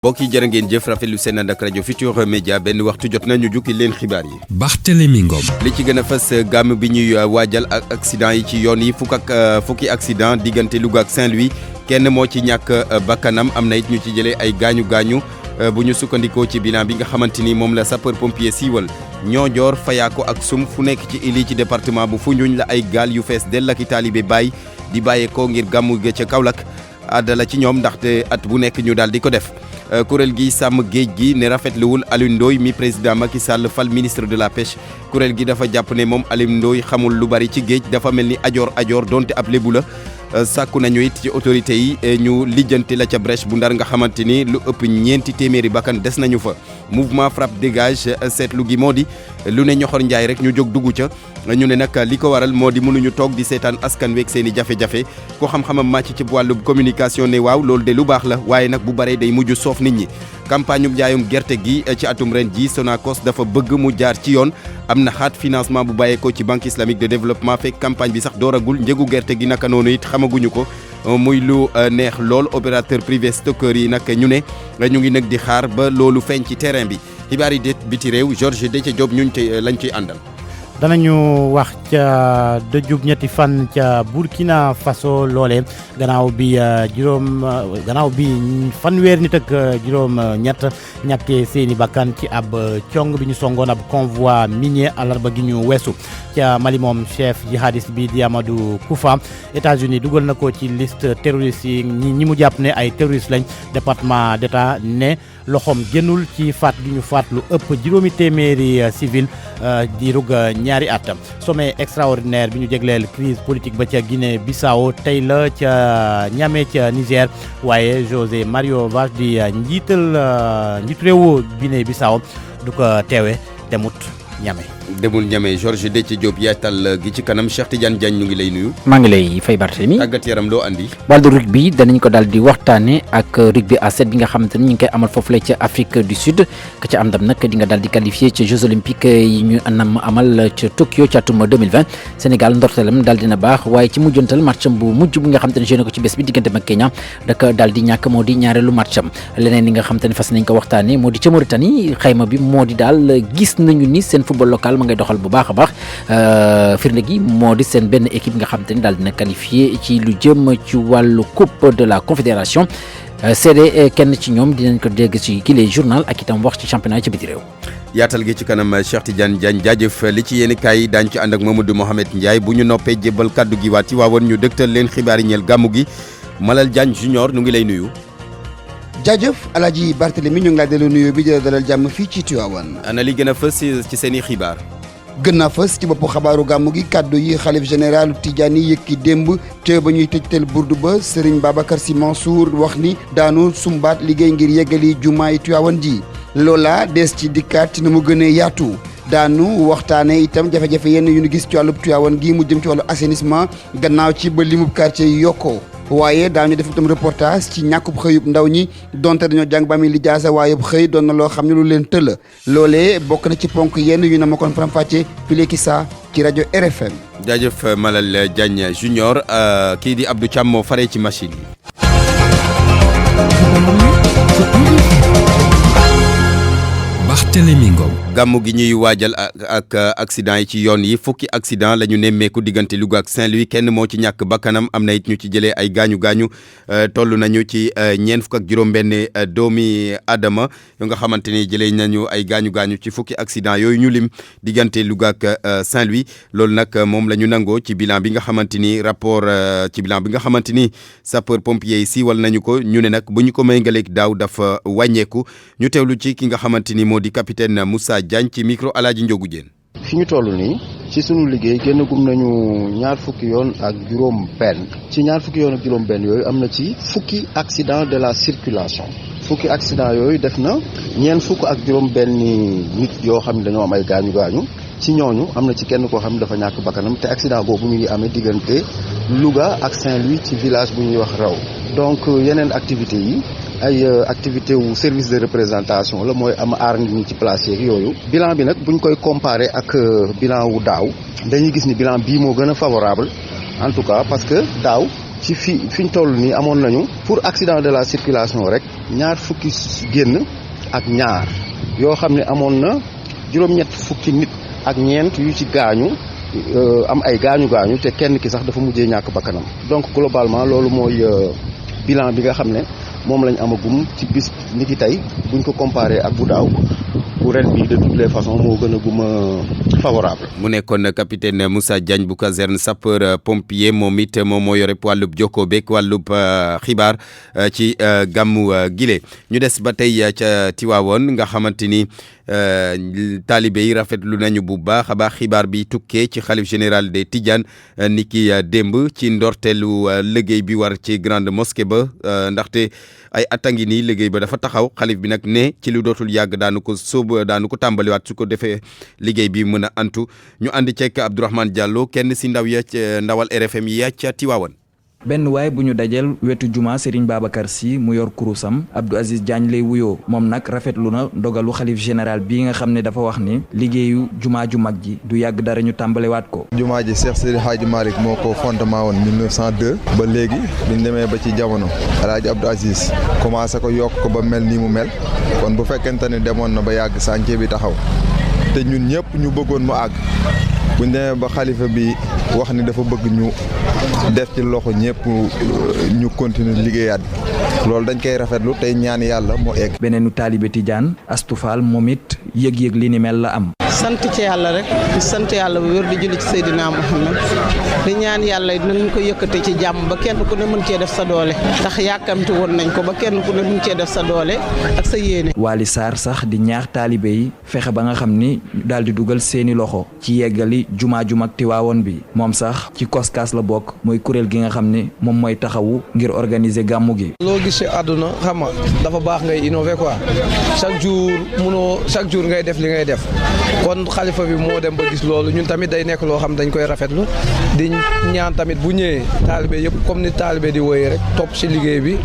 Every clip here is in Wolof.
mbokk yi jërë ngeen jëf rafetlu seen ànd ak rajo Futurs Médias benn waxtu jot na ñu jukki leen xibaar yi. Barthélémy Ngom. li ci gën a fës gàmm bi ñuy waajal ak accident yi ci yoon yi fukki accident diggante Louga ak Saint-Louis kenn moo ci ñàkk bakkanam am na it ñu ci jëlee ay gaañu bu ñu sukkandikoo ci bilan bi nga xamante ni moom la sapeur pompier siiwal Niodior Fayako ak Sum fu nekk ci ili ci département bu Foundiougne la ay gaal yu fees dell ak i taalibe Baay di bàyyeekoo ngir gàmmu ga ca Kaolack àddala ci ñoom ndaxte at bu nekk ñu daal di ko def. kuréel gi sàmm géej gi ne rafetluwul Alioune Ndoye mi président Macky Sall fal ministre de la pêche kuréel gi dafa jàpp ne moom Alioune Ndoye xamul lu bari ci géej dafa mel ni ajoor donte ab lébu la sàkku nañu it ci autorité yi ñu lijjanti la ca brèche bu Ndar nga xamante ni lu ëpp ñeenti téeméeri bakkan des nañu fa mouvement frappe dégage seetlu gi moo di lu ne ñoxor njaay rek ñu jóg dugg ca ñu ne nag li ko waral moo di mënuñu toog di seetaan askan week seen i jafe-jafe ko xam-xamam màcc ci wàllu communication ne waaw loolu de lu baax la waaye nag bu baree day mujj soof nit ñi campagne bu jaayum gerte gi ci atum ren ji Sonacos dafa bëgg mu jaar ci yoon am na xaat financement bu bàyyeekoo ci banque islamique de développement fekk campagne bi sax dooragul njëgu gerte gi naka noonu it xamaguñu ko muy lu neex lool opérateur privé stockeur yi nag ñu ne ñu ngi nag di xaar ba loolu feeñ ci terrain bi xibaar yi biti réew Georges Déthié Diop ñuñ lañ ciy àndal. danañu wax ca dëjub ñetti fan ca Burkina Faso loole gannaaw bi fanweer nit ak juróom ñett ñàkkee seeni bakkan ci ab cong bi ñu songoon ab convoi minier àllarba gi ñu weesu ca Mali moom chef jihadiste bi di Amadou Koufa États-Unis dugal na ko ci liste terroriste yi ñi mu jàpp ne ay terroriste lañ département d'État ne loxoom génnul ci faat gi ñu faat lu ëpp juróomi téeméeri civil di rug ñaari at sommet extraordinaire bi ñu jégleel crise politique ba ca Guinée Bissau tey la ca Niamey ca Niger waaye José Mario Vaz di njiitu réewu Guinée Bissau du ko teewe demul Niamey Georges Déthié Diop yaatal gi ci kanam Cheikh Tidiane Diagne ñu ngi lay nuyu. maa ngi lay fay Barthélémy. tàggat yaram loo andi. wàllu rugby danañ ko daal di waxtaane ak rugby à 7 bi nga xamante ni ñu ngi koy amal foofu la ca Afrique du Sud ka ca am ndam nag di nga daal di qualifié ci Jeux olympiques yi ñu anam amal ca Tokyo ca atum 2020 Sénégal ndorteelam daal dina baax waaye ci mujjantal matcham bu mujj bi nga xamante ne joué na ko ci bés bi diggante ak Kenya daka daal di ñàkk moo di ñaareelu matcham leneen li nga xamante ne fas nañ ko waxtaane moo di ca Mauritanie xayma bi moo di daal gis nañu ni seen football local ma ngay doxal bu baax a baax firnde gi moo di seen benn équipe nga xam te ni daal dina qualifié ci lu jëm ci wàllu coupe de la confédération seede kenn ci ñoom dinañ ko dégg ci kile journal ak itam wax ci championnat ci biti réew. yaatal gi ci kanam Cheikh Tidiane Diagne jaajëf li ci yéen kaay yi daañu ci ànd ak Mamadou Mohamed Ndiaye bu ñu noppee jébbal kaddu gi waat ci waawoon ñu dëgtal leen xibaar yi ñeel gàmmu gi Malal Diagne Junior nu ngi lay nuyu. jaajëf Alaaji Barthélémy ñu ngi laa delloo nuyoo bi di dalal jàmm fii ci Tivaouane. ana li gën a fës ci seen i xibaar. gën naa fës ci boppu xabaaru gàmmu gi kàddu yi xalif général Tidiane yëkki démb te ba ñuy tëjtal burdu ba Serigne Babacar Sy Mansour wax ni daanu sumbaat liggéey ngir yeggali jumaay Tivaouane ji loola des ci dikkaat ci na mu gënee yaatu daanu waxtaane itam jafe-jafe yenn yu ñu gis ci wàllu Tivaouane gi mu jëm ci wàllu assainissement gannaaw ci ba limub quartier yi yokkoo waaye daañu def itam reportage ci ñàkkub xëyub ndaw ñi donte dañoo jàng ba mi lijaasa waaye xëy doon na loo xam ne lu leen tëla loolee bokk na ci ponk yenn yu ne ma kon faram-fàcce fileeki saa ci rajo RFM. jaajëf Malal Diagne Junior kii di Abdou Thiam moo faree ci machine yi. Barthélémy Ngom. gàmmu gi ñuy waajal ak accident yi ci yoon yi fukki accident la ñu nemmeeku diggante Louga ak Saint-Louis kenn moo ci ñàkk bakkanam am na it ñu ci jëlee ay gaañu toll nañu ci ñeent fukk ak juróom-benn doomi Adama yu nga xamante ni jëlee nañu ay gaañu ci fukki accident yooyu ñu lim diggante Louga ak Saint-Louis loolu nag moom la ñu nangoo ci bilan bi nga xamante ni rapport ci bilan bi nga xamante ni sapeur pompier yi siiwal nañu ko ñu ne nag bu ñu ko méngaleeg daaw dafa wàññeeku ñu teewlu ci ki nga xamante ni moo di capitaine Moussa Diagne ci micro Alaaji Njogu Jéen. fi ñu toll nii ci sunu liggéey génn gum nañu ñaar fukki yoon ak juróom benn ci ñaar fukki yoon ak juróom benn yooyu am na ci fukki accident de la circulation fukki accident yooyu def na ñeent fukk ak juróom benn nit yoo xam ne dañoo am ay gaañu ci ñooñu am na ci kenn koo xam ne dafa ñàkk bakkanam te accident boobu ñu ngi amee diggante Louga ak Saint-Louis ci village bu ñuy wax Raw donc yeneen activités yi ay activité wu service de représentation la mooy am aar nit ñi ci place yeeg yooyu bilan bi nag buñ koy comparé ak bilan wu daaw dañuy gis ni bilan bii moo gën a favorable en tout cas parce que daaw ci fiñ toll nii amoon nañu pour accident de la circulation rek ñaar fukki génn ak ñaar yoo xam ne amoon na juróom-ñett fukki nit ak ñeent yu ci gaañu am ay gaañu te kenn ki sax dafa mujjee ñàkk bakkanam donc globalement loolu mooy bilan bi nga xam ne moom lañ amagum ci bis ni ki tey buñ ko comparé ak bu daaw bu ren bi de toutes les façons moo gën a guma favorable. mu nekkoon capitaine Moussa Diagne bu caserne sapeur pompier moom it moom moo yore wàllub jokkoo beeg wàllub xibaar ci gàmmu gile ñu des ba tey ca Tiwaawoon nga xamante ni taalibe yi rafetlu nañu bu baax a baax xibaar bi tukkee ci xalif général des Tidianes ni ki démb ci ndorteelu liggéey bi war ci grande mosquée ba ndaxte ay attangi nii liggéey ba dafa taxaw xalif bi nag ne ci lu dootul yàgg daanu ko tàmbaliwaat su ko defee liggéey bi mën a antu ñu ànd ceek Abdourahmane Diallo kenn si ndawal RFM yi ca Tiwaawan. benn waay bu ñu dajel wetu juma Serigne Babacar Sy mu yor kurusam Abdou Aziz Diagne lay wuyoo moom nag rafetlu na ndogalu xalif général bii nga xam ne dafa wax ni liggéeyu juma ju mag ji du yàgg dara ñu tàmbalewaat ko. juma ji Cheikh Seydi Hadji Malick moo ko fondement woon 1902 ba léegi biñ demee ba ci jamono El Hadji Abdou Aziz commencé ko yokk ko ba mel nii mu mel kon bu fekkente ni demoon na ba yàgg chantier bi taxaw te ñun ñëpp ñu bëggoon mu àgg buñ demee ba xalifa bi wax ni dafa bëgg ñu def ci loxo ñëpp ñu continuer liggéeyaat loolu dañ koy rafetlu tey ñaan yàlla moo egg. beneenu taalibe Tidiane Astou Fall moom it yëg-yëg li ni mel la am. sant ci yàlla rek di sant yàlla bu wér di julli ci Seydina Muhammad di ñaan yàlla dinañ ko yëkkate ci jàmm ba kenn ku ne mën cee def sa doole ndax yàkkamti woon nañ ko ba kenn ku ne mën cee def sa doole ak sa yéene. Wali Sarr sax di ñaax taalibe yi fexe ba nga xam ni daal di dugal seeni loxo ci yeggali jumaa ju mag Tiwaawoon bi moom sax ci koskaas la bokk mooy kuréel gi nga xam ni moom mooy taxawu ngir organiser gàmmu gi. loo gis ci àdduna xam nga dafa baax ngay innover quoi chaque jour ngay def li ngay def. kon xalifa bi moo dem ba gis loolu ñun tamit day nekk loo xam dañ koy rafetlu di ñaan tamit bu ñëwee taalibe yëpp comme ni taalibe di woyee rek topp ci liggéey bi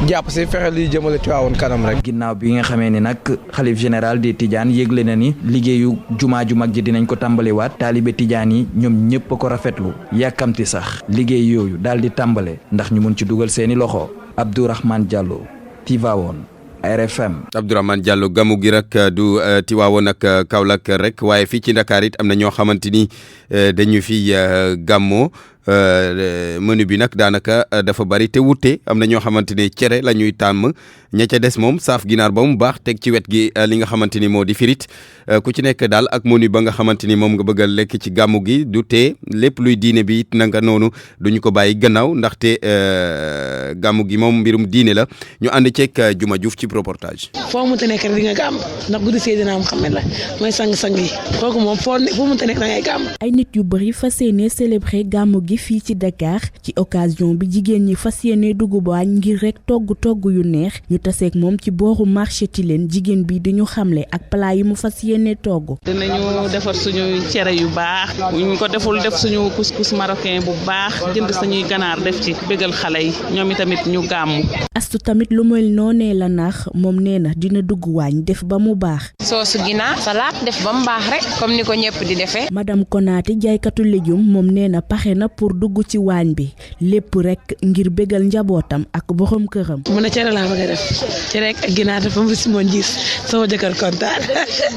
jàpp ci fexe liy jëmale Tiwaawoon kanam rek. ginnaaw bi nga xamee ni nag xalif général des Tidianes yëgle na ni liggéeyu jumaa ju mag ji dinañ ko tàmbaliwaat taalibe Tidiane yi ñoom ñëpp a ko rafetlu yàkkamti sax liggéey yooyu daal di tàmbale ndax ñu mun ci dugal seeni loxo. Abdourahmane Diallo Tiwaawoon RFM. Abdourahmane Diallo gamu gi rek du Tiwaawoon ak Kaolack rek waaye fii ci Dakar it am na ñoo xamante ni dañu fi gàmmoo menu bi nag daanaka dafa bari te wute am na ñoo xamante ni cere la ñuy tàmm ña ca des moom saaf ginaar ba mu baax teg ci wet gi li nga xamante ni moo di firit ku ci nekk daal ak menu ba nga xamante ni moom nga bëgg a lekk ci gàmmu gi du tee lépp luy diine bi it nanga noonu duñu ko bàyyi gannaaw ndaxte gàmmu gi moom mbirum diine la ñu ànd ceeg Juma Diouf ci reportage. foo mënta nekk rek di nga gàmm ndax guddi Seydina Muhammad la mooy sang-sang yi kooku moom foo mënta nekk da ngay gàmm. ay nit yu bëri fas yéene célébrer gàmmu gi fii ci Dakar ci occasion bi jigéen ñi fas yéene dugub waañ ngir rek togg yu neex ñu taseeg moom ci booru marché Tilène jigéen bi di ñu xamle ak plat yi mu fas yéene togg. dinañu defar suñu cere yu baax ñu ko deful def suñu couscous marocain bu baax jënd suñuy ganaar def ci bégal xale yi ñoom itamit ñu gàmmu. Astu tamit lu mel noonee la naax moom nee na dina dugg waañ def ba mu baax. soosu ginaar salaat def ba mu baax rek comme ni ko ñëpp di defee. madame Konaté jaaykatu légume moom nee na paxe na pour dugg ci waañ bi lépp rek ngir bégal njabootam ak borom këram. mu ne cere laa bëgg a def cere ak ginaar dafa mu si moon gis sama jëkkër kontaan.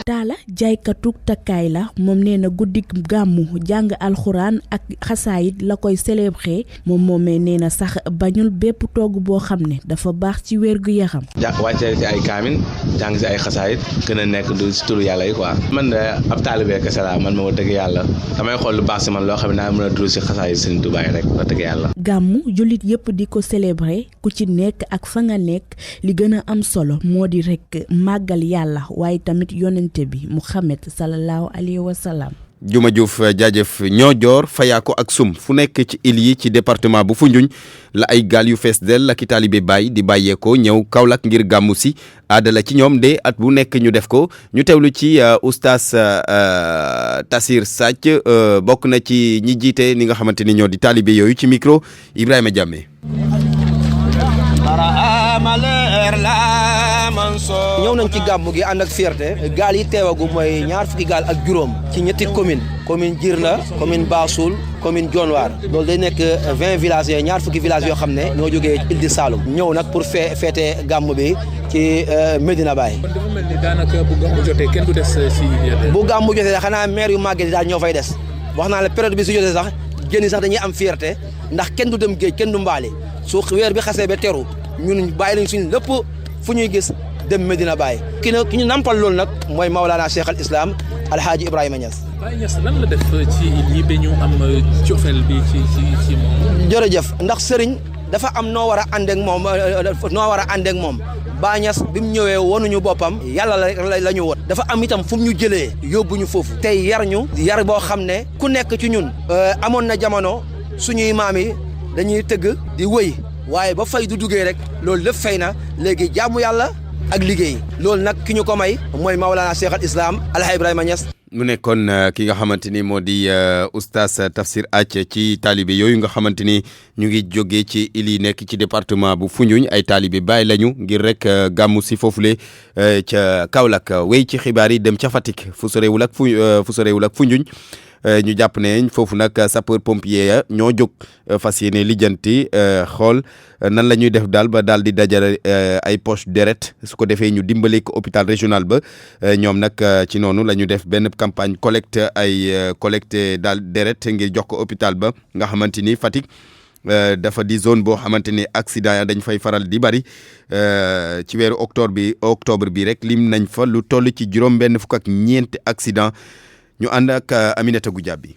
Taala jaaykatu takkaay la moom nee na guddik gàmmu jàng alxuraan ak xasaayit la koy célébrer moom moomee nee na sax bañul bépp togg boo xam ne dafa baax ci wér gu yaram. wàccee ci ay kaamin jàng si ay xasaayit gën a nekk du si turu yàlla yi quoi. man de ab taalibe kese laa man moo dëgg yàlla damay xool lu baax si man loo xam ne naa mën a duru si xasaayit Sëriñ Tuubaa rek wax dëgg yàlla. gàmmu jullit yëpp di ko célébrer ku ci nekk ak fa nga nekk li gën a am solo moo di rek màggal yàlla waaye tamit yonente bi Muhammad sallallahu alayhi wa sallam. Juma Diouf jaajëf Niodior Fayako ak Soum fu nekk ci île yi ci département bu Foundiougne la ay gaal yu fees del ak i taalibe Baay di bàyyeekoo ñëw Kaolack ngir gàmmu si aada la ci ñoom de at bu nekk ñu def ko ñu teewlu ci oustaz Tassir Sadj bokk na ci ñi jiite ni nga xamante ni ñoo di taalibe yooyu ci micro Ibrahima Diamé. ñëw nañ ci gàmmu gi ànd ak fierté gaal yi teewagu mooy 20 gaal ak juróom ci ñetti commune Djirnda commune Bassoul commune Dionewar loolu day nekk 20 villages yooyu ñaar fukki villages yoo xam ne ñoo jógee Île du Saloum ñëw nag pour feete gàmm bi ci Medina Baye. kon dafa mel ni daanaka bu gàmm jotee kenn du des si. bu gàmm jotee xanaa maire yu màgget yi daal ñoo fay des wax naa la période bi su jotee sax génn sax dañuy am fierté ndax kenn du dem géej kenn du mbaali su weer bi xasee ba teru ñun bàyyi nañ suñ lépp fu ñuy gis dem Medina Baye. ki ñu nampal loolu nag mooy Maolana Cheikh al Islam Alhaji Ibrahima Niass. Baye Niass lan la def ci lii ba ñu am cofeel bi ci moom. jërëjëf ndax sëriñ dafa am noo war a ànd ak moom Baye Niass bi mu ñëwee wonuñu boppam yàlla la ñu won dafa am itam fu mu ñu jëlee yóbbu ñu foofu tey yar boo xam ne ku nekk ci ñun amoon na jamono suñuy maam yi dañuy tëgg di wëy waaye ba fay du duggee rek loolu lépp fay na léegi jaamu yàlla ak liggéey loolu nag ki ñu ko may mooy Maolana Cheikh al Islam Alhaji Ibrahima Niass. mu nekkoon ki nga xamante ni moo di oustaz Tafsir Athie ci taalibe yooyu nga xamante ni ñu ngi jógee ci île yi nekk ci département bu Foundiougne ay taalibe bàyyi lañu ngir rek gàmmu si foofule ca Kaolack wéy ci xibaar yi dem ca Fatick fu sorewul ak Foundiougne ñu jàpp ne foofu nag sapeur pompier ya ñoo jóg fas yéene lijjanti xool nan la ñuy def daal ba daal di dajale ay poche deret su ko defee ñu dimbale ko hôpital régional ba ñoom nag ci noonu la ñu def benn campagne collecte daal deret ngir jox ko hôpital ba nga xamante ni Fatick dafa di zone boo xamante ni accident ya dañ fay faral di bari ci weeru octobre bi rek lim nañ fa lu toll ci juróom-benn fukk ak ñeenti accident ñu ànd ak Aminata Goudiaby.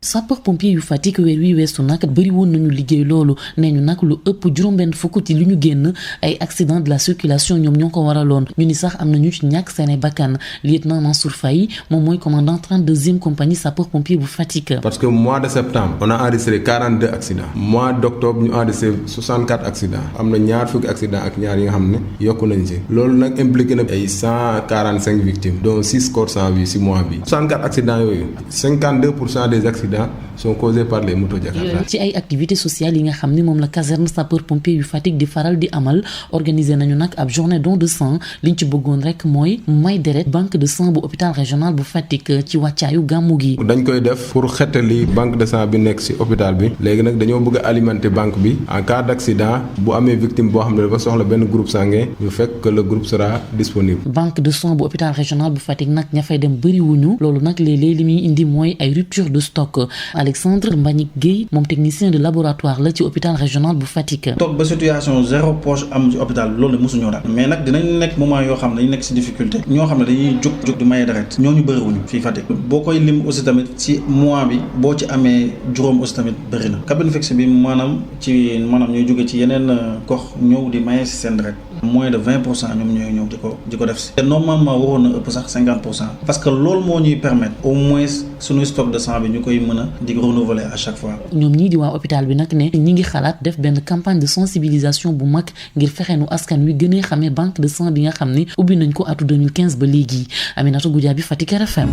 sapeur pompier yu Fatick weer wi weesu nag bëri woon nañu liggéey loolu nee ñu nag lu ëpp juróom-benn fukk ci lu ñu génn ay accident de la circulation ñoom ñoo ko waraloon ñu ni sax am na ñu ci ñàkk seen bakkan lieutenant Mansour Faye moom mooy commandant 32e compagnie sapeur pompier bu Fatick. parce que mois de septembre on a enregistré 42 accidents mois d' octobre ñu enregistré 64 accidents am na ñaar fukki accident ak ñaar yi nga xam ne yokku nañ si loolu nag impliqué na ay 145 victimes dont 6 corps sans vie si mois bi 64 accidents yooyu 52% des accidents sont causés par les motos Jakarta. ci ay activités sociales yi nga xam ni moom la caserne sapeur pompier yu Fatick di faral di amal organiser nañu nag ab journée don de sang liñ ci bëggoon rek mooy may deret banque de sang bu hôpital régional bu Fatick ci wàccaayu gàmmu gi. dañ koy def pour xettali banque de sang bi nekk ci hôpital bi léegi nag dañoo bëgg a alimenter banque bi en cas d' accident bu amee victime boo xam ne dafa soxla benn groupe sanguin ñu fekk que le groupe sera disponible. banque de sang bu hôpital régional bu Fatick nag ña fay dem bëriwuñu loolu nag léeg-léeg li muy indi mooy ay rupture de stock. Alexandre Mbagnick Gueye moom technicien de laboratoire la ci hôpital régional bu Fatick. toog ba situation zéro poche am ci hôpital loolu mosuñoo daal mais nag dinañ nekk moment yoo xam ne dañu nekk ci difficulté ñoo xam ne dañuy jóg di maye deret ñooñu bëriwuñu fii Fatick boo koy lim aussi tamit ci mois bi boo ci amee juróom aussi tamit bëri na cabine fixe bi maanaam ñooy jóge ci yeneen gox ñëw di maye ci seen deret moins de 20% ñoom ñooy ñëw di ko def si te normalement waroon na ëpp sax 50% parce que loolu moo ñuy permettre au moins suñu stock de sang bi ñu koy mën a di renouveler à chaque fois. ñoom ñii di waa hôpital bi nag ne ñi ngi xalaat def benn campagne de sensibilisation bu mag ngir fexe nu askan wi gënee xamee banque de sang bi nga xam ne ubbi nañ ko atu 2015 ba léegi Aminata Goudiaby Fatick RFM.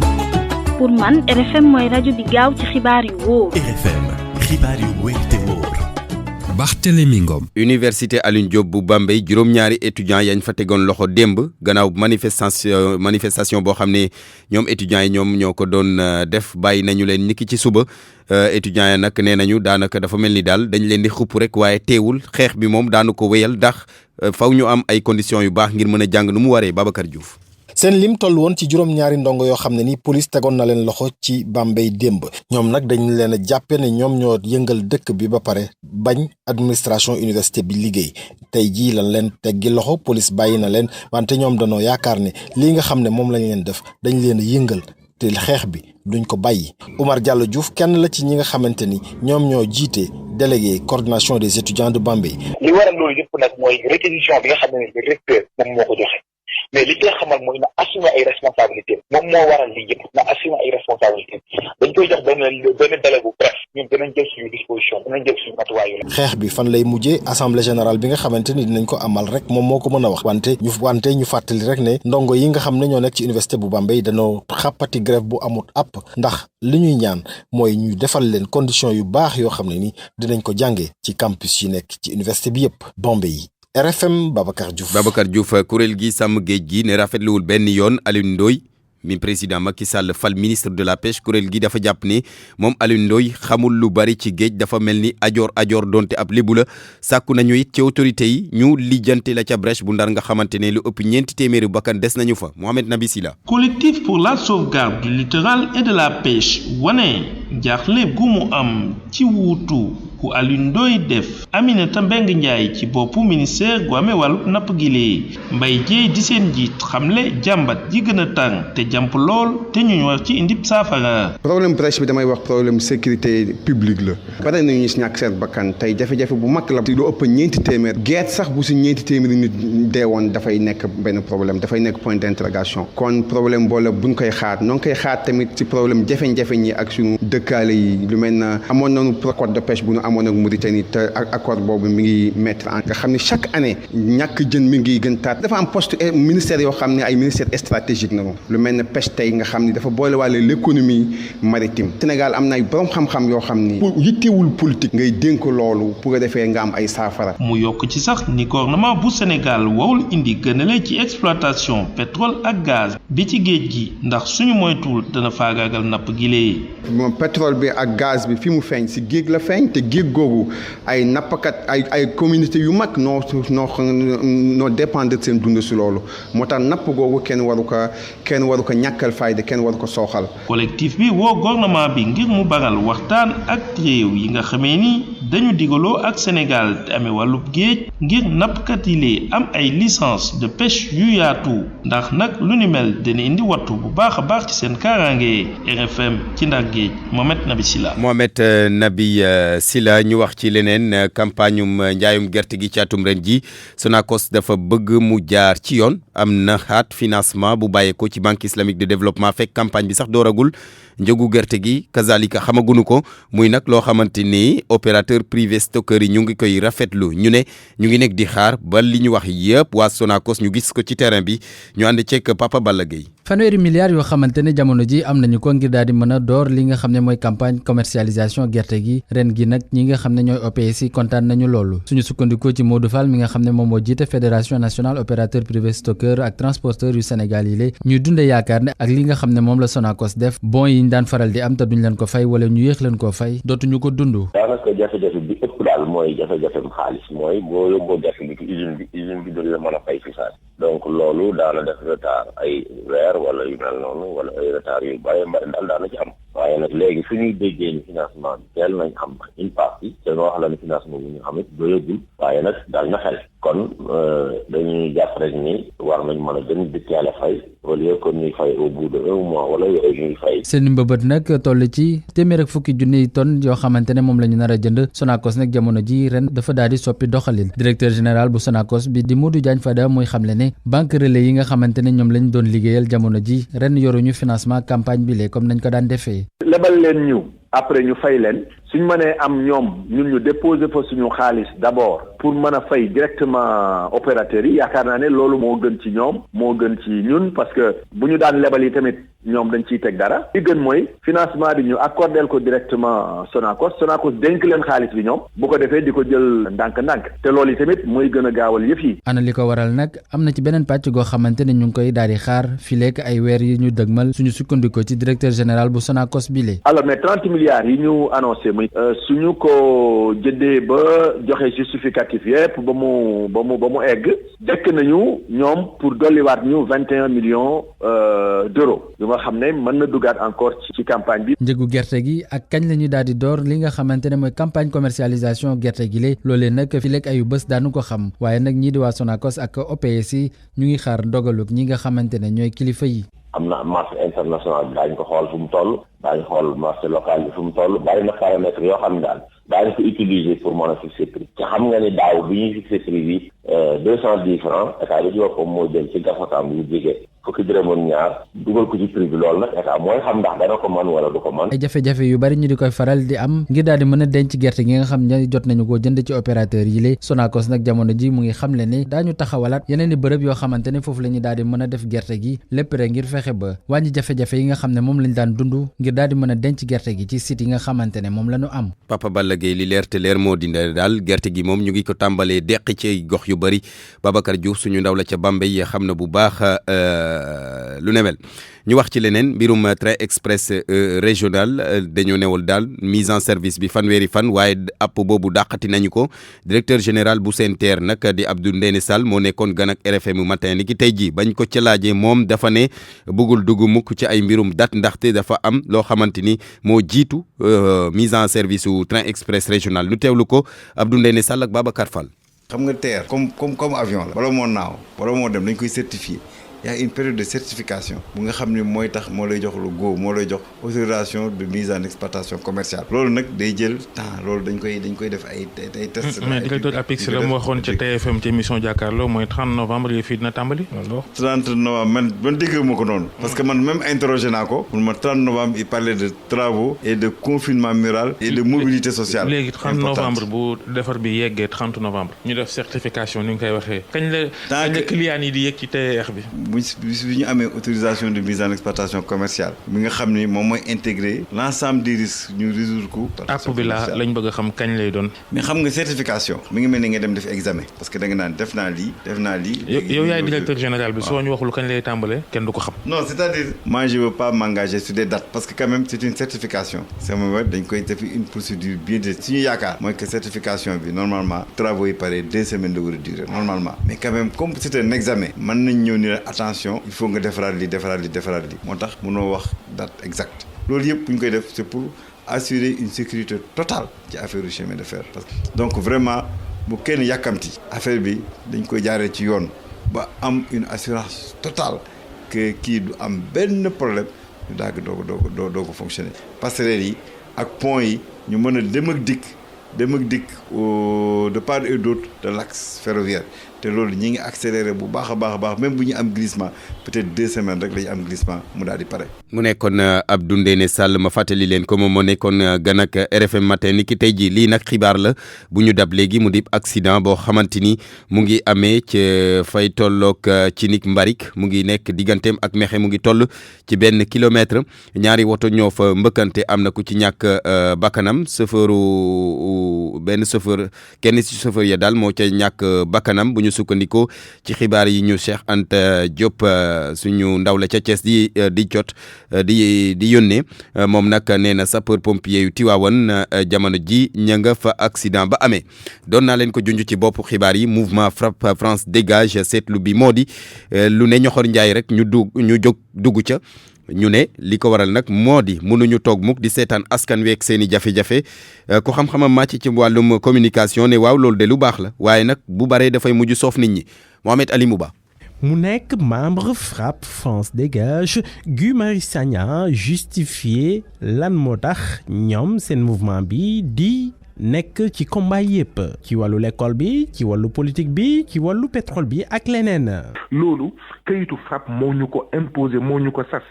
pour man RFM mooy rajo bi gaaw ci xibaar yu wóor. RFM xibaar yu wóor te wóor. Barthélémy Ngom. Université Alioune Diop bu Bambey juróom-ñaari étudiants yañ fa tegoon loxo démb gannaaw manifestation boo xam ne ñoom étudiants yi ñoom ñoo ko doon def bàyyi nañu leen niki ci suba étudiants yi nag nee nañu daanaka dafa mel ni daal dañ leen di xupp rek waaye teewul xeex bi moom daanu ko wéyal ndax faw ñu am ay conditions yu baax ngir mën a jàng nu mu waree Babacar Diouf. seen lim toll woon ci juróom-ñaari ndongo yoo xam ne ni police tegoon na leen loxo ci Bambey démb ñoom nag dañ leen a jàppe ne ñoom ñoo yëngal dëkk bi ba pare bañ administration université bi liggéey tey jii lan leen teggi loxo police bàyyi na leen wante ñoom danoo yaakaar ne lii nga xam ne moom lañ leen def dañ leen a yëngal te xeex bi duñ ko bàyyi. Oumar Diallo Diouf kenn la ci ñi nga xamante ni ñoom ñoo jiite délégué coordination des étudiants de Bambey. li waral loolu yëpp nag mooy réquisition bi nga xam ne le recteur moom moo ko joxe. mais li koy xamal mooy na assumer ay responsabilités moom moo waral lii yëpp na assumer ay responsabilités dañ koy jox benn délai bu bref ñun dinañ jël suñu disposition dinañ jël suñu matuwaay yu la. xeex bi fan lay mujjee assemblée générale bi nga xamante ni dinañ ko amal rek moom moo ko mën a wax wante ñu fàttali rek ne ndongo yi nga xam ne ñoo nekk ci université bu Bambey dañoo xàppati grève bu amut app ndax li ñuy ñaan mooy ñu defal leen condition yu baax yoo xam ne ni dinañ ko jàngee ci campus yi nekk ci université bi yëpp Bambey yi. RFM Babacar Diouf. Babacar Diouf kuréel gi sàmm géej gi ne rafetluwul benn yoon Alioune Ndoye mi président Macky Sall fal ministre de la pêche kuréel gi dafa jàpp ni moom Alioune Ndoye xamul lu bari ci géej dafa mel ni ajoor donte ab lébu la sàkku nañu it ci autorité yi ñu lijjante la ca brèche bu Ndar nga xamante ne lu ëpp 4 téeméeri bakkan des nañu fa Mohamed Nabi Sila. Collectif pour la sauvegarde du littoral et de la pêche wane jaaxle gu mu am ci wuutu ku Alioune Ndoye def Aminata Mbengue Ndiaye ci boppu ministère gu amee wàllu napp gi lee Mbaye Dièye di seen njiit xamle jàmbat ji gën a tàng te jàmp lool te ñu war ci indi saafara. problème brèche bi damay wax problème sécurité publique la bare nañu si ñàkk seen bakkan tey jafe-jafe bu mag la lu ëpp 4 téeméer geet sax bu si 4 téeméeri nit deewoon dafay nekk benn problème dafay nekk point d'interrogation kon problème boole buñ koy xaar noo ngi koy xaar tamit ci problème jafe-jafe ñi ak suñu dëkkaale yi lu mel na amoon nañu accord de pêche bu ñu amoon ak Mauritanie te ak accord boobu mi ngi mettre en nga xam ne chaque année ñàkk jën mi ngi gën taat dafa am poste ministère yoo xam ne ay ministère stratégique na lu mel ne pêche tey nga xam ni dafa boole waale l'économie maritime Sénégal am na ay borom xam-xam yoo xam ni yittewul politique ngay dénk loolu pour nga defee nga am ay saafara. mu yokk ci sax ni gouvernement bu Sénégal wawul indi gënale ci exploitation pétrole ak gaz bi ci géej gi ndax suñu moytuwul dana faagaagal napp gi lee. moom pétrole bi ak gaz bi fi mu feeñ si géej la feeñ te géej googu ay nappkat ay communauté yu mag noo dépendre seen dund si loolu moo tax napp googu kenn waru ko ñàkkal fayda kenn waru ko sooxal. collectif bi woo gouvernement bi ngir mu baral waxtaan ak réew yi nga xamee ni dañu digaloo ak Sénégal te amee wàllub géej ngir nappkat yi lee am ay licence de pêche yu yaatu ndax nag lu ni mel dana indi wattu bu baax a baax ci seen kaaraange. RFM ci Ndar Géej Mohamed Nabi Sila. Mohamed Nabi Sila ñu wax ci leneen campagne njaayum gerte gi ci atum ren ji Sonacos dafa bëgg mu jaar ci yoon am na xaat financement bu bàyyeekoo ci banque islamique de développement fekk campagne bi sax dooragul njëgu gerte gi kazalika xamaguñu ko muy nag loo xamante ni opérateur privé stockeur yi ñu ngi koy rafetlu ñu ne ñu ngi nekk di xaar ba li ñu wax yëpp waa Sonacos ñu gis ko ci terrain bi ñu ànd ceeg Papa Balla Gueye. fanweeri milliards yoo xamante ne jamono ji am nañu ko ngir daal di mën a door li nga xam ne mooy campagne commercialisation gerte gi ren gi nag ñi nga xam ne ñooy OPS yi kontaan nañu loolu suñu sukkandikoo ci Modou Fall mi nga xam ne moom moo jiite fédération nationale opérateur privé stockeur ak transporteur yu Sénégal yi lée ñuy dunde yaakaar ne ak li nga xam ne moom la Sonacos def bon yi ñu daan faral di am te duñ leen ko fay wala ñu yéex leen koo fay dootuñu ko dund. daanaka jafe-jafe bi ëpp daal mooy jafe-jafem xaalis mooy boo yóbboo gerte gi ci usine bi du la mën a fay fi saa donc loolu daana def retard ay weer wala yu mel noonu wala ay retard yu bari daal daana ci am waaye nag léegi su ñuy déggee ni financement bi teel nañ xam une partie te nga wax la ni financement bi ñu xam it doyagul waaye nag daal na xel kon dañuy jàpp rek ni war nañ mën a gën di teel a fay au lieu que ñuy fay au bout de 1 mois wala yooyu ñuy fay. seen mbëbët nag toll ci téeméer ak fukki junniy tonnes yoo xamante ne moom la ñu nar a jënd Sonacos nag jamono ji ren dafa daal di soppi doxalin directeur général bu Sonacos bi di Modou Diagne Fada muy xamle ne banque relais yi nga xamante ne ñoom lañ doon liggéeyal jamono ji ren yoruñu financement campagne bi lee comme nañ ko daan defee. lebal leen ñu après ñu fay leen suñ mënee am ñoom ñun ñu déposer fa suñu xaalis d'abord pour mën a fay directement opérateurs yi yaakaar naa ne loolu moo gën ci ñoom moo gën ci ñun parce que bu ñu daan lebal yi tamit ñoom dañ ciy teg dara li gën mooy financement bi ñu accordeel ko directement Sonacos dénk leen xaalis bi ñoom bu ko defee di ko jël ndànk-ndànk te loolu yi tamit mooy gën a gaawal yëf yi. ana li ko waral nag am na ci beneen pàcc goo xamante ne ñu ngi koy daal di xaar fi lekk ay weer yi ñu dëgmal suñu sukkandikoo ci directeur général bu Sonacos bi lee. alors mais 30 milliards yi ñu annoncé muy suñu ko jëndee ba joxe justificatif yëpp ba mu egg dekk nañu ñoom pour dolliwaat ñu 21 millions d'euros yu nga xam ne mën na dugaat encore ci campagne bi. njëgu gerte gi ak kañ la ñuy daal di door li nga xamante ne mooy campagne commercialisation gerte gi lée loolee nag fi lekk ayu bés daanu ko xam waaye nag ñii di waa Sonacos ak OPS yi ñu ngi xaar dogaluk ñi nga xamante ne ñooy kilifa yi. am na marché international bi daañu ko xool fu mu toll daañu xool marché local bi fu mu toll bari na paramètres yoo xam ne daal daañu ko utiliser pour mën a fixer prix te xam nga ni daaw bi ñuy fixer prix bi 210 francs état bi ci boppam moo jël ci gafatam bi jege fukki dërëmoon ñaar dugal ko ci prix bi loolu nag état mooy xam ndax dana ko mën wala du ko mën. ay jafe-jafe yu bari ñu di koy faral di am ngir daal di mën a denc gerte gi nga xam ne jot nañu ko jënd ci opérateur yi lée Sonacos nag jamono ji mu ngi xamle ne daañu taxawalaat yeneen i bërëb yoo xamante ne foofu la ñu daal di mën a def gerte gi lépp rek ngir fexe ba wàññi jafe-jafe yi nga xam ne moom lañ daan dund ngir daal di mën a denc gerte gi ci site yi nga xamante ne moom la ñu am. Papa Balla Gueye li leer te leer moo dina daal gerte gi moom ñu ngi ko tàmbalee deqi ci gox yu bari Babacar Diouf suñu ndaw la ca Bambey xam na bu baax lu ne mel ñu wax ci leneen mbirum train express régional dañoo newul daal mise en service bi fanweeri fan waaye app boobu dàqati nañu ko directeur général bu SENTER nag di Abdou Ndéné Sall moo nekkoon gan ak RFM matin ni ki tey jii bañ ko ca laajee moom dafa ne bëggul dugg mukk ci ay mbirum date ndaxte dafa am loo xamante ni moo jiitu mise en service u train express régional ñu teewlu ko Abdou Ndéné Sall ak Babacar Fall. xam nga TER comme avion la bala moo naaw bala moo dem dañ koy certifier y a une période de certification bu nga xam ne mooy tax moo lay jox lu go moo lay jox autorisation de mise en exploitation commerciale loolu nag day jël temps loolu dañ koy def ay tests. mais directeur APIX la mu waxoon ci TFM ci émission jàkkaarloo mooy 30 novembre yi fii dina tàmbali. 30 novembre man déggee ma ko noonu. parce que man même interrogé naa ko. pour ma 30 novembre il parlait de travaux et de confinement mural et de mobilité sociale. léegi 30 novembre bu defar bi yeggee 30 novembre. ñu def certification ni nga koy waxee. kañ la client yi di yegg ci TER bi. bu ñu amee autorisation de mise en exploitation commerciale bi nga xam ni moom mooy intégrer l'ensemble des risques ñu résoudre ko. app bi lañ bëgg a xam kañ lay doon. mais xam nga certification mi ngi mel ni nga dem def examen parce que da nga naan def naa lii. yow yaay directeur général bi soo ñu waxul kañ lay tàmbalee kenn du ko xam. non c'est-à-dire moi je veux pas m'engager sur des dates parce que quand même c'est une certification sama wet dañ koy def une procédure bien de suñu yaakaar mooy que certification bi normalement travaux yi pare 2 semaines de war a durer normalement mais quand même comme c'est un examen mën nañ ñëw ni la attention il faut nga defaraat li moo tax mënoo wax date exacte loolu yëpp bu ñu koy def c'est pour assurer une sécurité totale ci affaire du chemin de fer parce que donc vraiment bu kenn yàkkamti affaire bi dañ koy jaaree ci yoon ba am une assurance totale que kii du am benn problème ñu daag doo ko fonctionner passerelles yi ak pont yi ñu mën a dem ak dikk de part et d'autre de l'axe ferroviaire te loolu ñi ngi accéléré bu baax a baax même bu ñu am glissement peut-être 2 semaines rek lañu am glissement mu daal di pare. mu nekkoon Abdou Ndéné Sall ma fàttali leen ko moom moo nekkoon gan ak RFM matin ni ki tey jii lii nag xibaar la bu ñu dab léegi mu di accident boo xamante ni mu ngi amee ci fay tolloog ci nik Mbarik mu ngi nekk digganteem ak Mexe mu ngi toll ci 1 kilomètre ñaari woto ñoo fa mbëkkante am na ku ci ñàkk bakkanam benn chauffeur kenn ci chauffeur ya daal moo ca ñàkk bakkanam bu ñu sukkandikoo ci xibaar yi ñu Cheikh Anta Diop suñu ndaw la ca Thiès di jot di yónnee moom nag nee na sapeur pompier yu Tiwaawan jamono ji ña nga fa accident ba amee doon naa leen ko junj ci bopp xibaar yi mouvement Frapp France dégage seetlu bi moo di lu ne ñoxor njaay rek ñu jóg dugg ca ñu ne li ko waral nag moo di mënuñu toog mukk di seetaan askan week seen i jafe-jafe ku xam-xamam màcc ci wàllum communication ne waaw loolu de lu baax la waaye nag bu baree dafay mujj soof nit ñi Mohamed Ali Mouba mu nekk membre Frapp France dégage Guy Marius Sagna justifié lan moo tax ñoom seen mouvement bi di nekk ci combat yépp ci wàllu l'école bi ci wàllu politique bi ci wàllu pétrole bi ak leneen. loolu kayitu Frapp moo ñu ko imposer moo ñu ko sas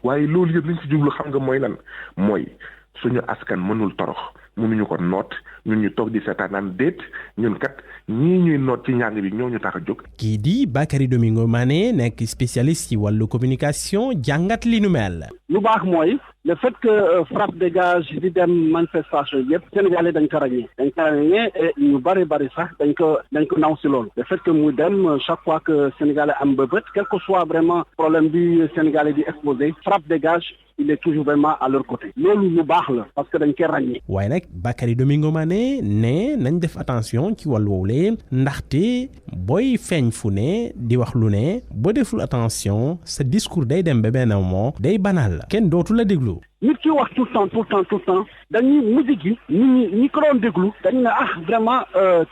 waaye loolu yëpp liñ ci jublu xam nga mooy lan mooy suñu askan mënul torox mënuñu ko noot ñun ñu toog di seetaan naan déet ñun kat ñii ñuy noot ci njàng bi ñoo ñu tax a jóg. kii di Bakary Domingo Mané nekk spécialiste ci wàllu communication jàngat li nu mel. lu baax mooy le fait que Frapp dégage di dem manifestation yëpp Sénégalais dañ ko ràññee et ñu bari sax dañ ko naw si loolu le fait que mu dem chaque fois que Sénégalais am bëbët quel que soit vraiment problème bi Sénégalais di exposé Frapp dégage il est toujours vraiment à leur côté loolu lu baax la parce que dañ koy ràññee. waaye nag Bakary Domingo Mané ne nañ def attention ci wàllu woowule ndaxte booy feeñ fu ne di wax lu ne boo deful attention sa discours day dem ba benn moment day banal kenn dootu la déglu. nit ki wax tout le temps dañuy mujj gi ñi ko doon déglu dañu ne vraiment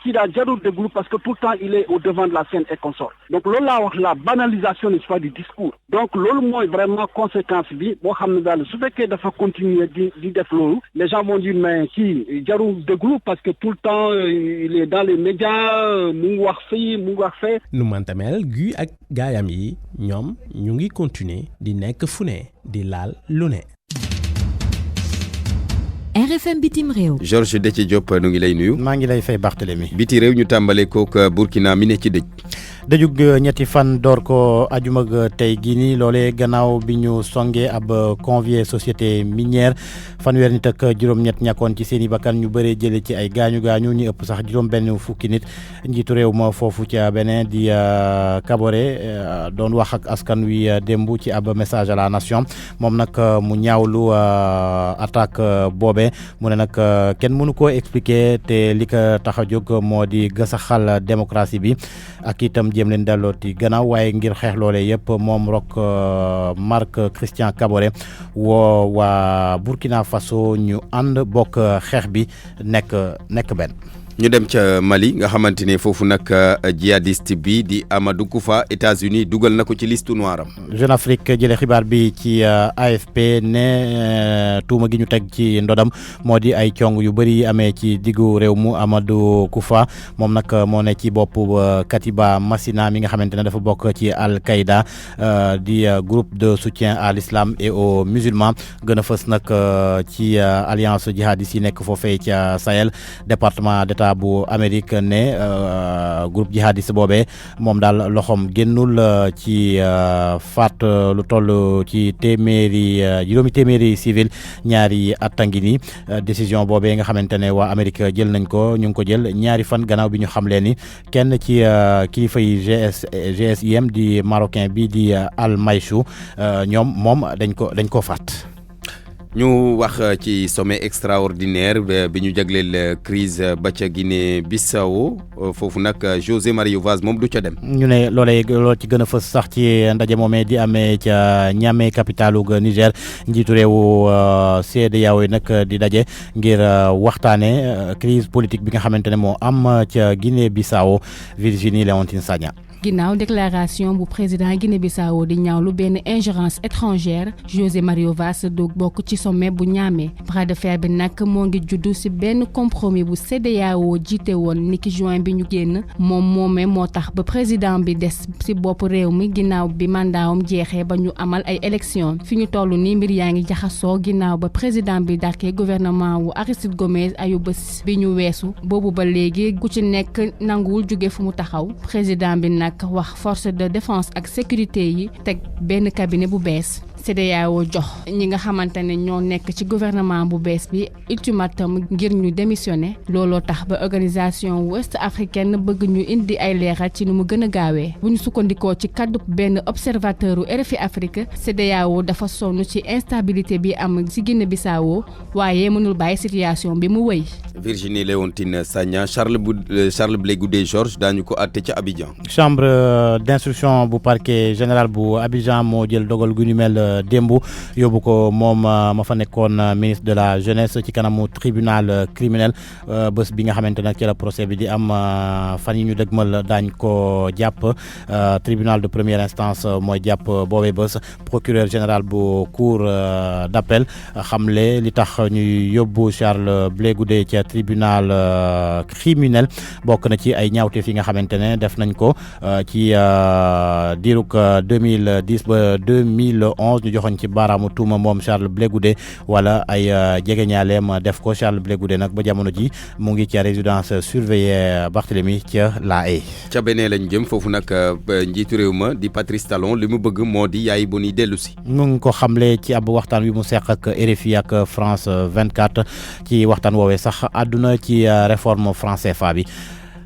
kii daa jarul déglu parce que tout le temps il est au devant de la scène et consort donc loolu laa wax la banalisation n'est-ce pas du discours donc loolu mooy vraiment conséquence bi boo xam ne daal su fekkee dafa continuer di def loolu les gens vont dire mais kii jarul déglu parce que tout le temps il est dans les médias mu ngi wax fii mu ngi wax fee. nu mantamel Guy ak gaayam yi ñoom ñu ngi continuer di nekk fu ne di laal lu ne. RFM bitim réew. Georges Déthié Diop nu ngi lay nuyu. maa ngi lay fay Barthélémy. biti réew ñu tàmbale kook Burkina mi ne ci dëj. dajug ñetti fan door ko ajuma tey gii nii loolee gannaaw bi ñu songee ab convier société minière fanweer nit ak juróom-ñett ñàkkoon ci seen i bakkan ñu bëree jële ci ay gaañu ñu ëpp sax juróom-benn fukki nit njiitu réew ma foofu ca Bénin di Kaboré doon wax ak askan wi démb ci ab message à la nation moom nag mu ñaawlu attaque boobee mu ne nag kenn mënu koo expliquer te li ko tax a jóg moo di gësaxal démocratie bi ak itam jéem leen dallooti gannaaw waaye ngir xeex loolee yëpp moom rok Marc Christian Kaboré woo waa Burkina Faso ñu ànd bokk xeex bi nekk benn. ñu dem ca Mali nga xamante ne foofu nag djihadiste bi di Amadou Koufa États-Unis dugal na ko ci liste noire am. Jeune Afrique jëlee xibaar bi ci AFP ne tuuma gi ñu teg ci ndodam moo di ay cong yu bëri amee ci diggu réew mu Amadou Koufa moom nag moo ne ci bopp Katiba Massina mi nga xamante ne dafa bokk ci Al-Qaïda di groupe de soutien à l'islam et aux musulmans gën a fës nag ci alliance djihadiste yi nekk foofee ca Sahel département d'état bu Amérique ne groupe jihadiste boobee moom daal loxoom génnul ci faat lu toll ci juróomi téeméeri civil ñaari at a ngi nii décision boobee nga xamante ne waa Amérique jël nañ ko ñu ngi ko jël ñaari fan gannaaw bi ñu xamlee ni kenn ci kilifa yi GSIM di marocain bi di Al Maïchou moom dañ ko faat. ñu wax ci sommet extraordinaire bi ñu jagleel crise ba ca Guinée Bissau foofu nag José Mario Vaz moom du ca dem. ñu ne loolu ci gën a fës sax ci ndaje moomee di amee ca Niamey capitalu Niger njiitu réewu CEDEAO nag di daje ngir waxtaane crise politique bi nga xamante ne moo am ca Guinée Bissau Virginie Léontine Sagna. ginnaaw déclaration bu président Guinée-Bissau di ñaawlu benn ingérence étrangère José Mario Vaz du bokk ci sommet bu Niamey bras de fer bi nag moo ngi juddu ci benn compromis bu CEDEAO jiite woon niki juin bi ñu génn moomee moo tax ba président bi des ci bopp réew mi ginnaaw bi mandaawam jeexee ba ñu amal ay élections fi ñu toll nii mbir yaa ngi jaxasoo ginnaaw ba président bi dàkkee gouvernement wu Aristide Gomes ayu bés bi ñu weesu boobu ba léegi ku ci nekk nanguwul jóge fu mu taxaw président bi nag wax force de défense ak sécurité yi teg benn cabinet bu bees CEDEAO jox ñi nga xamante ne ñoo nekk ci gouvernement bu bees bi ultimatum ngir ñu démissionner looloo tax ba organisation ouest africaine bëgg ñu indi ay leeral ci nu mu gën a gaawee bu ñu sukkandikoo ci kaddu benn observateur u RFI Afrique CEDEAO dafa sonn ci instabilité bi am ci Guinée-Bissau waaye mënul bàyyi situation bi mu wëy. Virginie Léontine Sagna Charles Blé Goudé Georges daañu ko àtte ca Abidjan. chambre d'instruction bu parquet général bu Abidjan moo jël dogal gu ñu mel démb yóbbu ko moom ma fa nekkoon ministre de la jeunesse ci kanamu tribunal criminel bés bi nga xamante nag ci la procès bi di am fan yi ñu dëgmal daañ ko jàpp tribunal de première instance mooy jàpp boobee bés procureur général bu cour d'appel xamle li tax ñuy yóbbu Charles Blé Goudé ci tribunal criminel bokk na ci ay ñaawteef yi nga xamante ne def nañ ko ci diirug 2010 ba 2011 ñu joxoon ci baaraamu tuuma moom Charles Blé Goudé wala ay jegeñaaleem def ko Charles Blé Goudé nag ba jamono ji mu ngi ci résidence surveillée Barthélemy ca La Haye. ca beneen lañ jëm foofu nag njiitu réew ma di Patrice Talon li mu bëgg moo di Yaay Boni dellu si. mu ngi ko xamle ci ab waxtaan wi mu seq ak RFI ak France 24 ci waxtaan woowee sax àdduna ci réforme franc CFA bi.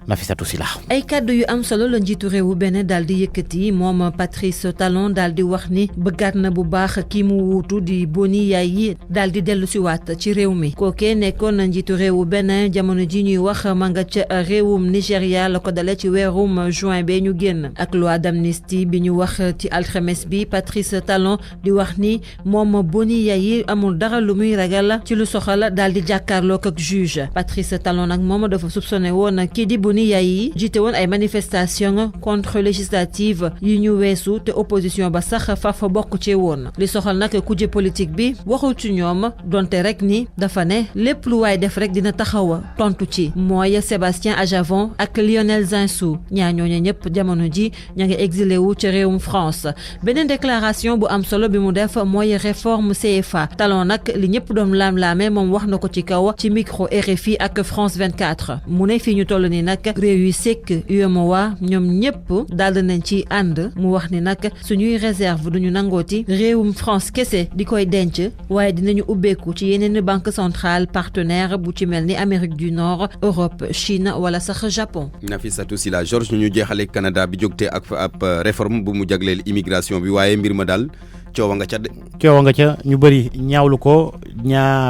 Nafissatou Sila ay kàddu yu am solo la njiitu réewu benn daal di yëkkati moom Patrice Talon daal di wax ni bëggaat na bu baax kii mu wuutu di Boni Yayi daal di dellu si waat ci réew mi kookee nekkoon na njiitu réewu benn jamono ji ñuy wax ma nga ca réewum Nigéria la ko dale ci weerum juin bee ñu génn ak loi d'amnistie bi ñu wax ci alxames bi Patrice Talon di wax ni moom Boni Yayi amul dara lu muy ragal ci lu soxal daal di jàkkaarloog ak juge Patrice Talon nag moom dafa soupçonné woon kii di Boni Yayi jiite woon ay manifestation contre législative yi ñu weesu te opposition ba sax fa bokk ci woon li soxal nag kujje politique bi waxul ci ñoom donte rek ni dafa ne lépp lu waay def rek dina taxawa tontu ci mooy Sébastien Ajavon ak Lionel Zinsou ñaar ñooñu ñëpp jamono ji ña ngi exilé wu ci réewum France beneen déclaration bu am solo bi mu def mooy réforme CFA Talon nag li ñëpp doon laam-laame moom wax na ko ci kaw ci micro RFI ak France 24 mu ne fii ñu toll nii nag réew yu sekk UEMOA ñoom ñëpp daal nañ ci ànd mu wax ni nag suñuy réserve duñu nangooti réewum France kese di koy denc waaye dinañu ubbeeku ci yeneen banque centrale partenaire bu ci mel ni Amérique du Nord Europe Chine wala sax Japon. Nafissatou Sylla Georges ñu jeexale Canada bi jógtee ak ab réforme bu mu jagleel immigration bi waaye mbir ma daal coowa nga ca de. coowa nga ca ñu bëri ñaawlu ko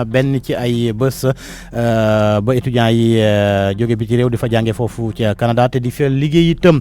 benn ci ay bés ba étudiants yi jóge bi ci réew di fa jànge foofu ca Canada te di fa liggéey itam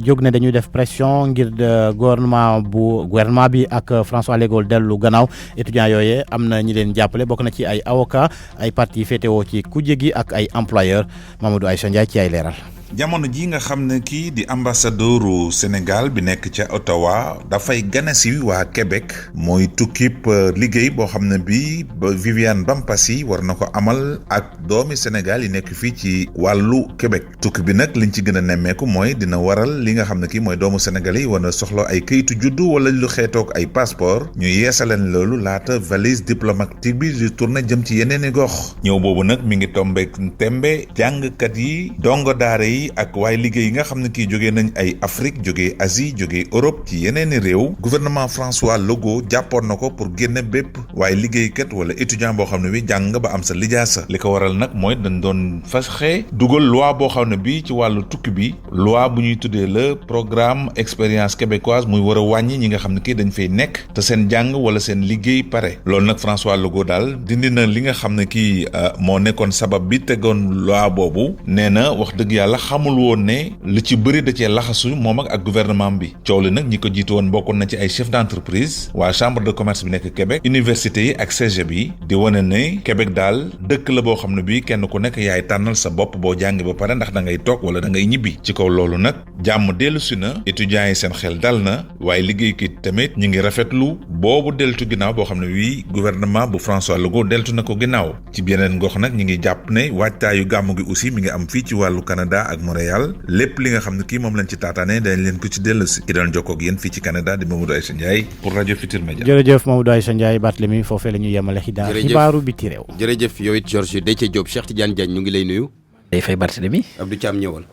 jóg ne dañuy def pression ngir gouvernement bi ak François Legault dellu gannaaw étudiants yooyee am na ñi leen jàppale bokk na ci ay avocat ay parti féetewoo ci kujje gi ak ay employeur Mamadou Aïcha Ndiaye ci ay leeral. jamono ji nga xam ne kii di ambassadeuru Sénégal bi nekk ca Ottawa dafay ganasi waa Québec mooy tukkib liggéey boo xam ne bi ba Viviane Bampassi war na ko amal ak doomi Sénégal yi nekk fii ci wàllu Québec tukki bi nag liñ ci gën a nemmeeku mooy dina waral li nga xam ne kii mooy doomu Sénégal yi war na soxla ay këyitu juddu wala lu xeetoog ay passeport ñu yeesaleen loolu laata valise diplomatique bi di tourné jëm ci yeneeni gox ñëw boobu nag mi ngi tombeek tembe jàngkat yi dongo daara yi ak waaye liggéey yi nga xam ne kii jógee nañ ay Afrique jógee Asie jógee Europe ci yeneeni réew gouvernement François Legault jàppoon na ko pour génne bépp waaye liggéeykat wala étudiant boo xam ne bi jàng nga ba am sa lijaasa li ko waral nag mooy dañ doon faxe dugal loi boo xam ne bi ci wàllu tukki bi loi bu ñuy tuddee le programme expérience québécoise muy war a wàññi ñi nga xam ne kii dañ fay nekk te seen jàng wala seen liggéey pare loolu nag François Legault daal dindi na li nga xam ne kii moo nekkoon sabab bi tegoon loi boobu nee na wax dëgg yàlla xamul woon ne li ci bëri da cee laxasu moom ak gouvernement bi coow li nag ñi ko jiitu woon bokkoon na ci ay chef d'entreprise waa chambre de commerce bi nekk Québec université yi ak cégep bi di wane ne Québec daal dëkk la boo xam ne bii kenn ku nekk yaay tànnal sa bopp boo jàngi ba pare ndax da ngay toog wala da ngay ñibbi ci kaw loolu nag jàmm dellu si na étudiants yi seen xel dal na waaye liggéeykat tamit ñi ngi rafetlu boobu deltu ginnaaw boo xam ne bii gouvernement bu François Legault deltu na ko ginnaaw ci beneen gox nag ñi ngi jàpp ne waajtaayu gàmmu gi aussi mi ngi am fii ci wàllu Canada ak Montréal lépp li nga xam ne kii moom lañ ci taataane dañ leen ko ci dellusi ki doon jokkoo ak yéen fii ci Canada di Mamadou Aïcha Ndiaye pour rajo Futur Média. jërëjëf Mamadou Aïcha Ndiaye Barthélémy foofee la ñu yemale xibaaru biti réew. jërëjëf yow it Georges Déthié Diop Cheikh Tidiane Diagne ñu ngi lay nuyu. day fay Barthélémy. Abdou Thiam ñëwal.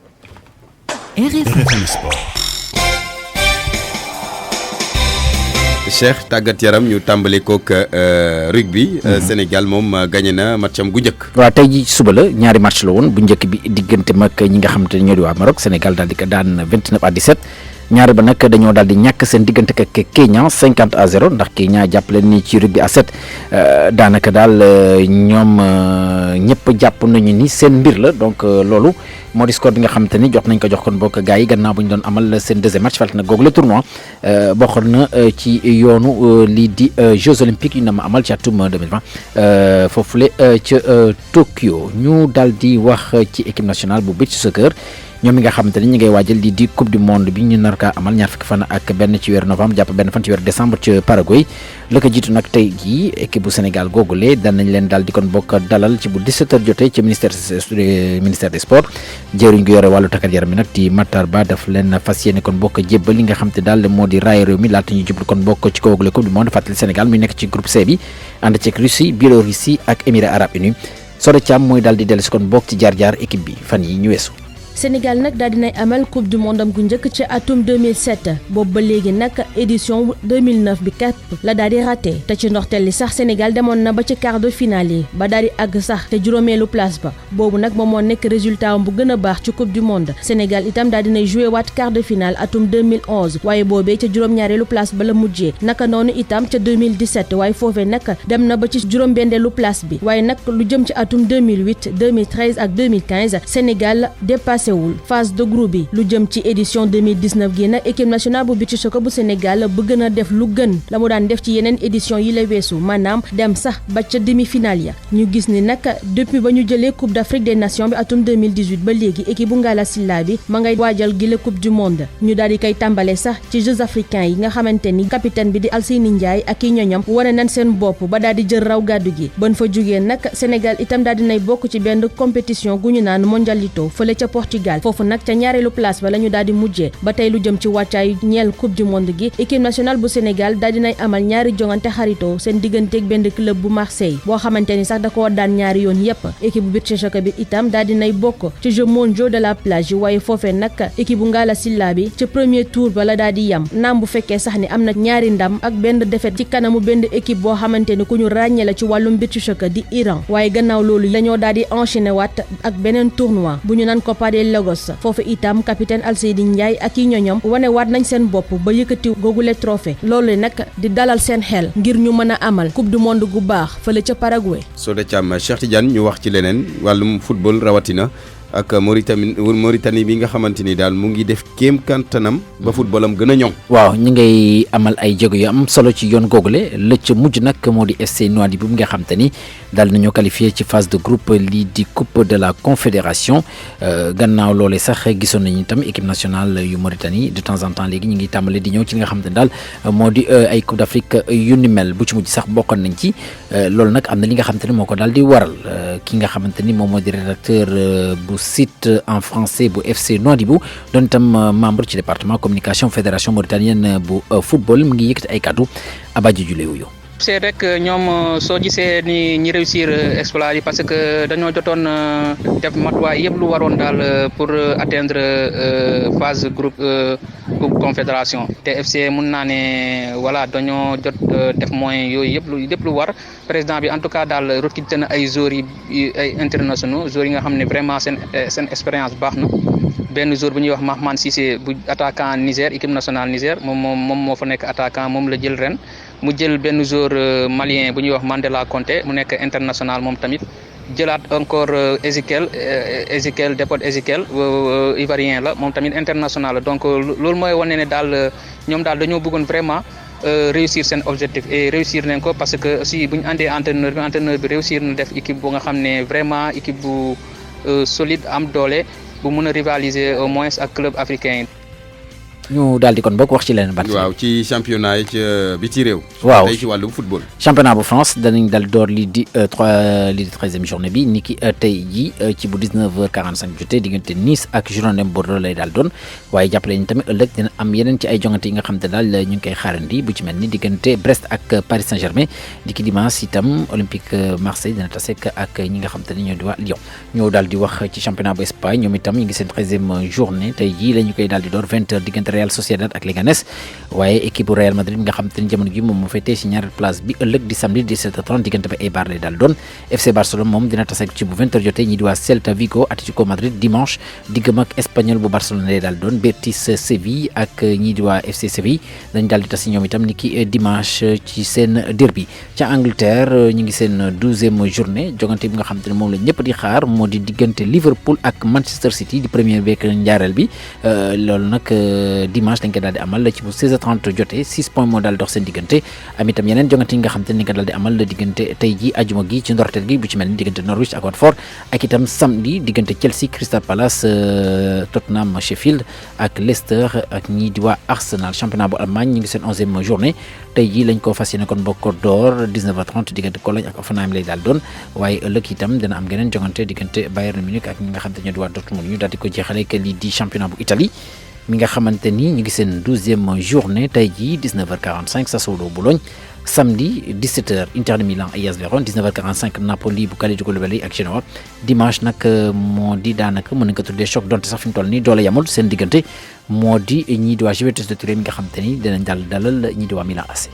RFM Sport. Cheikh tàggat yaram ñu tàmbale kook rugby. Sénégal moom gagné na matcham gu njëkk. waaw tey ji suba la ñaari match la woon bu njëkk bi diggante mag ñi nga xamante ne ñoo di waa Maroc Sénégal daal di ko daan 29-17 ñaari ba nag dañoo daal di ñàkk seen diggante ak Kenya 50-0 ndax Kenya jàppale ni ci rugby à 7 daanaka daal ñoom ñëpp jàpp nañu ni seen mbir la donc loolu moo di score bi nga xamante ni jox nañ ko jox kon bokk gars yi gannaaw bu ñu doon amal seen deuxième match fàttali na googu le tournoi bokkoon na ci yoonu lii di Jeux olympiques yu na ma amal ci atum 2020 foofule ca Tokyo ñu daal di wax ci équipe nationale bu beach soccer ñoom mi nga xamante ni ñi ngay waajal lii di coupe du monde bi ñu nar kaa amal ñaar fukki fan ak benn ci weeru novembre jàpp benn fan ci weeru décembre ca Paraguay la ko jiitu nag tey jii équipe bu Sénégal googule danañ leen daal di kon bokk dalal ci bu 17h jotee ci ministère des sports jëriñ gu yore wàllu takkat yaram bi nag di Matar Ba daf leen fas yéene kon bokk jébbal li nga xam te daal moo di raaya réew mi laata ñu jublu kon bokk ci googule coupe du monde fàttali Sénégal muy nekk ci groupe C bi ànd ceeg Russie Biélorussie ak Émirats arabes unis Soda Thiam mooy daal di dellu si kon bokk ci jaar-jaar équipe bi fan yi ñu weesu. Sénégal nag daal dinay amal coupe du monde am gu njëkk ci atum 2007 boobu ba léegi nag édition 2009 bi képp la daal di raté te ci ndorteel li sax Sénégal demoon na ba ci quart de finale yi ba daal di àgg sax te juróomeelu place ba boobu nag moom moo nekk résultat bu gën a baax ci coupe du monde Sénégal itam daal dinay joué waat quart de finale atum 2011 waaye boobee ca juróom-ñaareelu place ba la mujjee naka noonu itam ca 2017 waaye foofee nag dem na ba ci juróom-benneelu place bi waaye nag lu jëm ci atum 2008 2013 ak 2015 Sénégal dépassé phase de groupe bi lu jëm ci édition 2019 gi nag équipe nationale bu beach soccer bu Sénégal bëgg na def lu gën la mu daan def ci yeneen édition yi la weesu maanaam dem sax ba ca demi-finale ya ñu gis ni nag depuis ba ñu jëlee coupe d'Afrique des nations bi atum 2018 ba léegi équipe bu Ngalla Sylla bi ma ngay waajal gi la coupe du monde ñu daal di koy tàmbale sax ci Jeux africains yi nga xamante ni capitaine bi di Alseyni Ndiaye ak i ñoñam wane nañ seen bopp ba daal di jël raw gàddu gi ban fa jógee nag Sénégal itam daal dinay bokk ci benn compétition gu ñu naan mondialito fële ca Portugal Portugal foofu nag ca ñaareelu place ba la ñu daal di mujjee ba tey lu jëm ci wàccaay ñeel coupe du monde gi équipe nationale bu Sénégal daal dinay amal ñaari jongante xaritoo seen digganteeg benn club bu Marseille boo xamante ni sax da koo daan ñaari yoon yépp équipe bu beach soccer bi itam daal dinay bokk ci jeux mondiaux de la plage waaye foofee nag équipe bu Ngala Silla bi ci premier tour ba la daal di yam naam bu fekkee sax ni am na ñaari ndam ak benn défaite ci kanamu benn équipe boo xamante ni ku ñu ràññee la ci wàllum beach soccer di Iran waaye gannaaw loolu lañoo daal di enchaîné waat ak beneen tournoi bu ñu naan Copa de Lagos foofu itam capitaine Alseydi Ndiaye ak yi ñoñom wane waat nañ seen bopp ba yëkkati googule trophée loolu nag di dalal seen xel ngir ñu mën a amal coupe du monde gu baax fële ca Paraguay. Soda Thiam Cheikh Tidiane ñu wax ci leneen wàllum football rawatina ak Mauritanie bi nga xamante ni daal mu ngi def kéem kantanam ba footballam gën a ñoŋ. waaw ñi ngay amal ay jéego yu am solo ci yoon googule la ca mujj nag moo di FC Nouadhibou bi nga xamante ni daal nañoo qualifié ci phase de groupe lii di coupe de la confédération gannaaw loolee sax gisoon nañu itam équipe nationale yu Mauritanie de temps en temps léegi ñu ngi tàmbale di ñëw ci li nga xamante ni daal moo di ay coupe d'Afrique yu ni mel bu ci mujj sax bokkoon nañ ci loolu nag am na li nga xamante ni moo ko daal di waral ki nga xamante ni moom moo di rédacteur bu site en français bu FC Nouadhibou doon itam membre ci département communication fédération mauritanienne bu football mu ngi yëkkati ay kàddu Abadji Julé wuyu c'est rek ñoom soo gisee ni ñi réussir exploit yi parce que dañoo jotoon def matuwaay yëpp lu waroon daal pour atteindre phase groupe coupe confédération te FC mun naa ne voilà dañoo jot def moyens yooyu yëpp lu war président bi en tout cas daal recruté na ay joueurs yi ay internationaux joueurs yi nga xam ne vraiment seen expérience baax na benn joueur bu ñuy wax Mahman Cissé bu attaquant Niger équipe nationale Niger moom moo fa nekk attaquant moom la jël ren mu jël benn joueur malien bu ñuy wax Mandela Conté mu nekk international moom tamit jëlaat encore Ezekiel Depot Ezekiel ivoirien la moom tamit international la donc loolu mooy wane ne daal ñoom daal dañoo bëggoon vraiment réussir seen objectif et réussir nañ ko parce que aussi bu ñu àndee entraîneur bi réussir na def équipe bu nga xam ne vraiment équipe bu solide am doole bu mun a rivaliser au moins ak club africain yi. ñu daal di kon bokk wax ci leneen bat waaw ci championnat yi ci biti réew. waaw tey ci wàllu football. championnat bu France danañ dal door lii di 13e journée bi ni ki tey jii ci bu 19h45 jotee diggante Nice ak Girondins Bordeaux lay daal doon waaye jàppale ñu tamit ëllëg dina am yeneen ci ay jongante yi nga xam te daal ñu ngi koy xaarandi bu ci mel ni diggante Brest ak Paris Saint-Germain di ki dimanche itam Olympique Marseille dina tase ak ñi nga xam te ne ñoo di waa Lyon ñoo daal di wax ci championnat bu Espagne ñoom itam ñu ngi seen 13e journée tey jii la ñu koy daal di door 20h diggante Real Sociedad ak Leganés waaye équipe bu Real Madrid nga xam te ne jamono ji moom moo féetee si ñaareel place bi ëllëg di samedi 17h30 diggante ba Eibar lay daal doon FC Barcelone moom dina tase ci bu 20h jotee ñi di waa Celta Vigo Atlético Madrid dimanche diggam ak Espagnol bu Barcelone lay daal doon Betis Séville ak ñi di waa FC Séville dañ daal di tase ñoom itam ni ki dimanche ci seen derby ca Angleterre ñu ngi seen 12e journée jogante bi nga xam te ne moom la ñëpp di xaar moo di diggante Liverpool ak Manchester City di première beek njaareel bi loolu nag dimanche dañ ko daal di amal ci bu 16h30 jotee 6 points moo daal dox seen diggante am itam yeneen jongante yi nga xam te ni nga daal di amal diggante tey ji ajuma gi ci ndorteel gi bu ci mel ni diggante Norwich ak Watford ak itam samedi diggante Chelsea Crystal Palace Tottenham Sheffield ak Leicester ak ñii di waa Arsenal championnat bu Allemagne ñu ngi seen 11e journée tey ji lañ ko fas yéene kon bokk door 19h30 diggante Cologne ak Hoffenheim lay daal doon waaye ëllëg itam dina am geneen jongante diggante Bayern Munich ak ñi nga xam te ñoo di waa Dortmund ñu daal di ko jeexale que lii di championnat bu Italie mi nga xamante ni ñu ngi seen 12e journée tey jii 19h45 Sassuolo Bologne samedi 17h Inter de Milan AS Vérone 19h45 Napoli bu Kalidou Koulibaly ak Genoa dimanche nag moo di daanaka mën nañ ko tuddee choc donte sax fi mu toll nii doole yamul seen diggante moo di ñii di waa Juventus de Turin mi nga xamante ni dinañ dalal ñii di waa Milan AC.